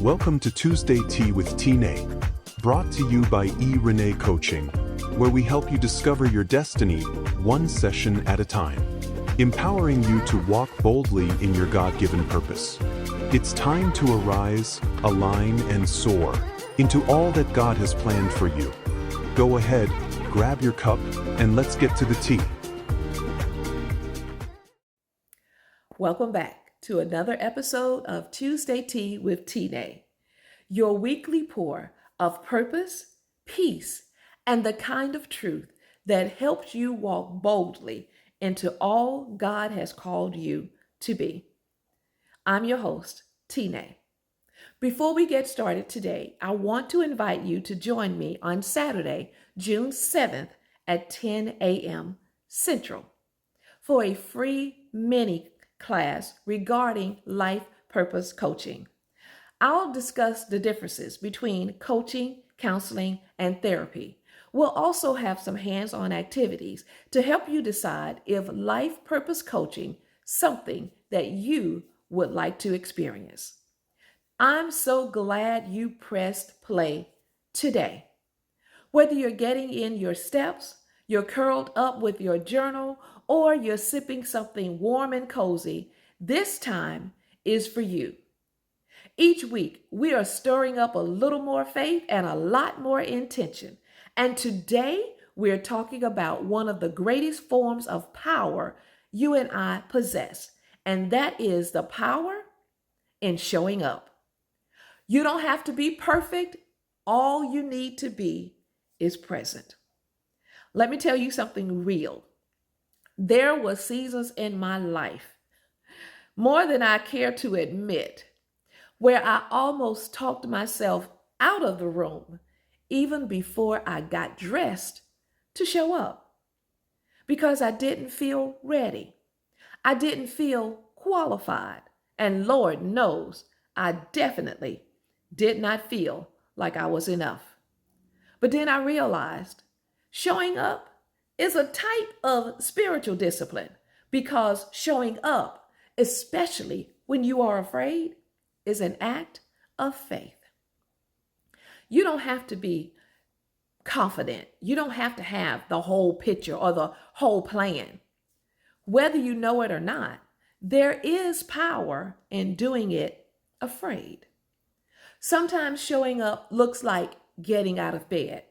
Welcome to Tuesday Tea with Tine, brought to you by Renee Coaching, where we help you discover your destiny one session at a time, empowering you to walk boldly in your God-given purpose. It's time to arise, align, and soar into all that God has planned for you. Go ahead, grab your cup, and let's get to the tea. Welcome back to another episode of Tuesday Tea with Tine, your weekly pour of purpose, peace, and the kind of truth that helps you walk boldly into all God has called you to be. I'm your host, Tine. Before we get started today, I want to invite you to join me on Saturday, June 7th at 10 a.m. Central for a free mini class regarding life purpose coaching. I'll discuss the differences between coaching, counseling, and therapy. We'll also have some hands-on activities to help you decide if life purpose coaching is something that you would like to experience. I'm so glad you pressed play today. Whether you're getting in your steps, you're curled up with your journal, or you're sipping something warm and cozy, this time is for you. Each week, we are stirring up a little more faith and a lot more intention. And today, we're talking about one of the greatest forms of power you and I possess, and that is the power in showing up. You don't have to be perfect. All you need to be is present. Let me tell you something real. There were seasons in my life, more than I care to admit, where I almost talked myself out of the room even before I got dressed to show up because I didn't feel ready. I didn't feel qualified. And Lord knows, I definitely did not feel like I was enough. But then I realized showing up is a type of spiritual discipline because showing up, especially when you are afraid, is an act of faith. You don't have to be confident. You don't have to have the whole picture or the whole plan. Whether you know it or not, there is power in doing it afraid. Sometimes showing up looks like getting out of bed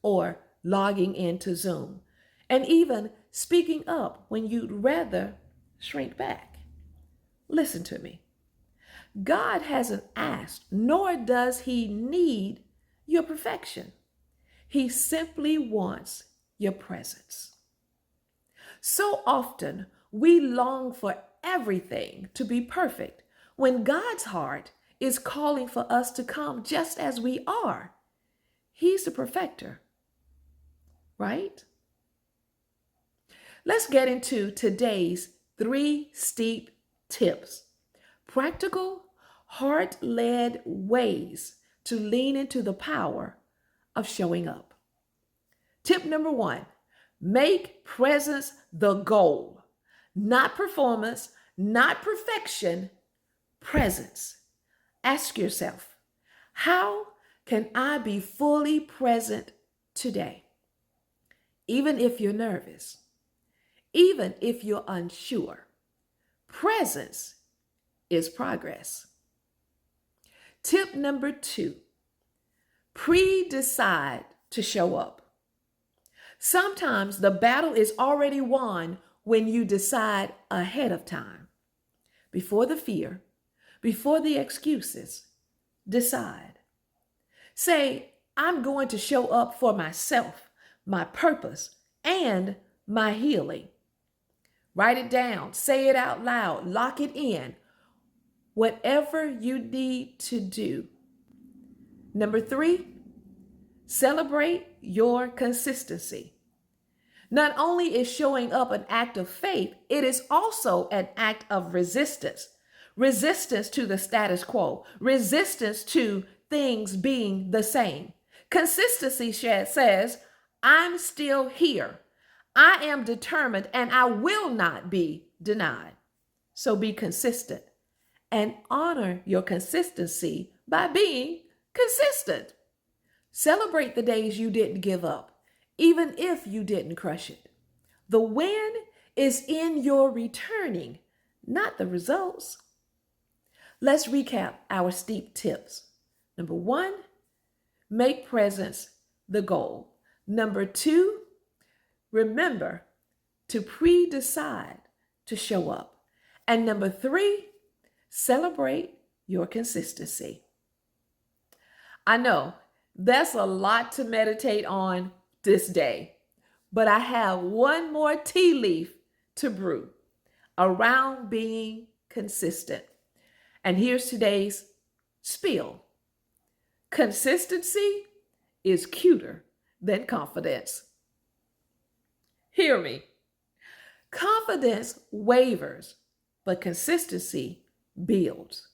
or logging into Zoom and even speaking up when you'd rather shrink back. Listen to me. God hasn't asked, nor does he need your perfection. He simply wants your presence. So often we long for everything to be perfect when God's heart is calling for us to come just as we are. He's the perfecter, right? Let's get into today's 3 steep tips. Practical, heart-led ways to lean into the power of showing up. Tip number 1, make presence the goal. Not performance, not perfection, presence. Ask yourself, how can I be fully present today? Even if you're nervous, even if you're unsure, presence is progress. Tip number 2, pre-decide to show up. Sometimes the battle is already won when you decide ahead of time. Before the fear, before the excuses, decide. Say, I'm going to show up for myself, my purpose, and my healing. Write it down, say it out loud, lock it in. Whatever you need to do. Number 3, celebrate your consistency. Not only is showing up an act of faith, it is also an act of resistance. Resistance to the status quo, resistance to things being the same. Consistency says, I'm still here. I am determined and I will not be denied. So be consistent and honor your consistency by being consistent. Celebrate the days you didn't give up, even if you didn't crush it. The win is in your returning, not the results. Let's recap our steep tips. Number 1, make presence the goal. Number 2, remember to pre-decide to show up. And number 3, celebrate your consistency. I know that's a lot to meditate on this day, but I have one more tea leaf to brew around being consistent. And here's today's spiel. Consistency is cuter than confidence. Hear me. Confidence wavers, but consistency builds.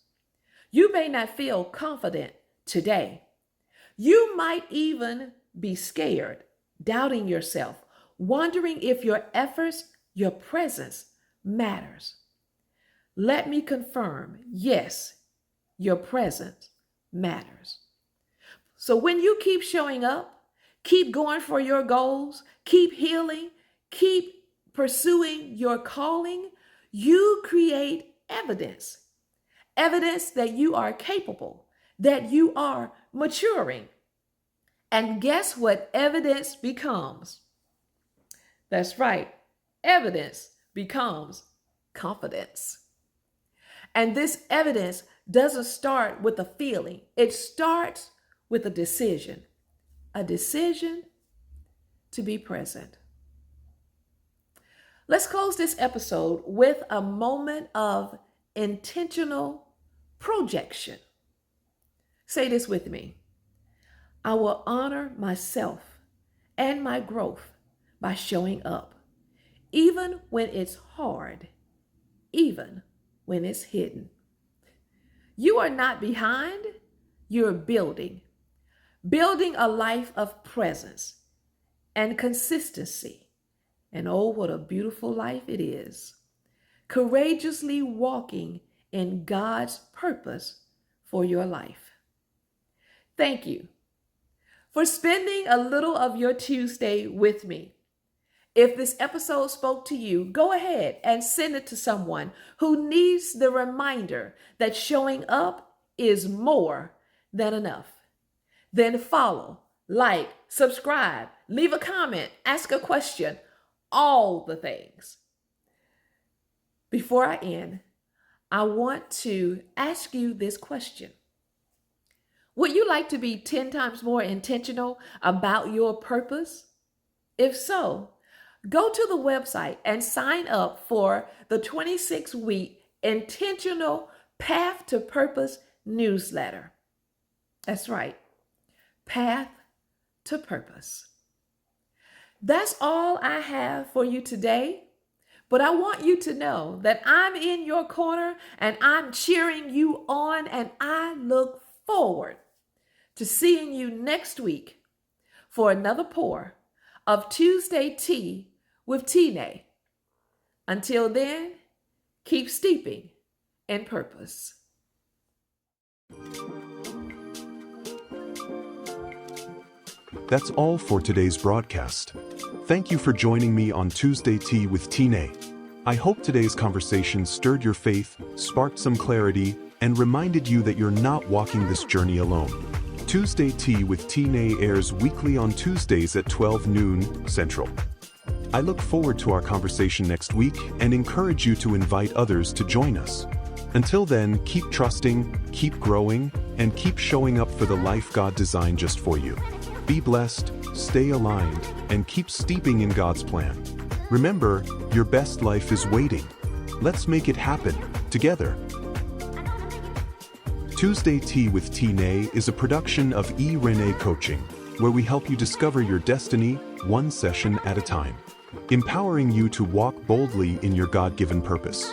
You may not feel confident today. You might even be scared, doubting yourself, wondering if your efforts, your presence matters. Let me confirm, yes, your presence matters. So when you keep showing up, keep going for your goals, keep healing, keep pursuing your calling, you create evidence. Evidence that you are capable, that you are maturing. And guess what evidence becomes? That's right. Evidence becomes confidence. And this evidence doesn't start with a feeling. It starts with a decision to be present. Let's close this episode with a moment of intentional projection. Say this with me. I will honor myself and my growth by showing up, even when it's hard, even when it's hidden. You are not behind, you're building a life of presence and consistency. And oh, what a beautiful life it is. Courageously walking in God's purpose for your life. Thank you for spending a little of your Tuesday with me. If this episode spoke to you, go ahead and send it to someone who needs the reminder that showing up is more than enough. Then follow, like, subscribe, leave a comment, ask a question, all the things. Before I end, I want to ask you this question. Would you like to be 10 times more intentional about your purpose? If so, go to the website and sign up for the 26-week Intentional Path to Purpose newsletter. That's right, Path to Purpose. That's all I have for you today, but I want you to know that I'm in your corner and I'm cheering you on, and I look forward to seeing you next week for another pour of Tuesday Tea with Tine. Until then, keep steeping in purpose. That's all for today's broadcast. Thank you for joining me on Tuesday Tea with Tine. I hope today's conversation stirred your faith, sparked some clarity, and reminded you that you're not walking this journey alone. Tuesday Tea with Tine airs weekly on Tuesdays at 12 noon Central. I look forward to our conversation next week and encourage you to invite others to join us. Until then, keep trusting, keep growing, and keep showing up for the life God designed just for you. Be blessed, stay aligned, and keep steeping in God's plan. Remember, your best life is waiting. Let's make it happen, together. Tuesday Tea with Tine is a production of Renee Coaching, where we help you discover your destiny one session at a time, empowering you to walk boldly in your God-given purpose.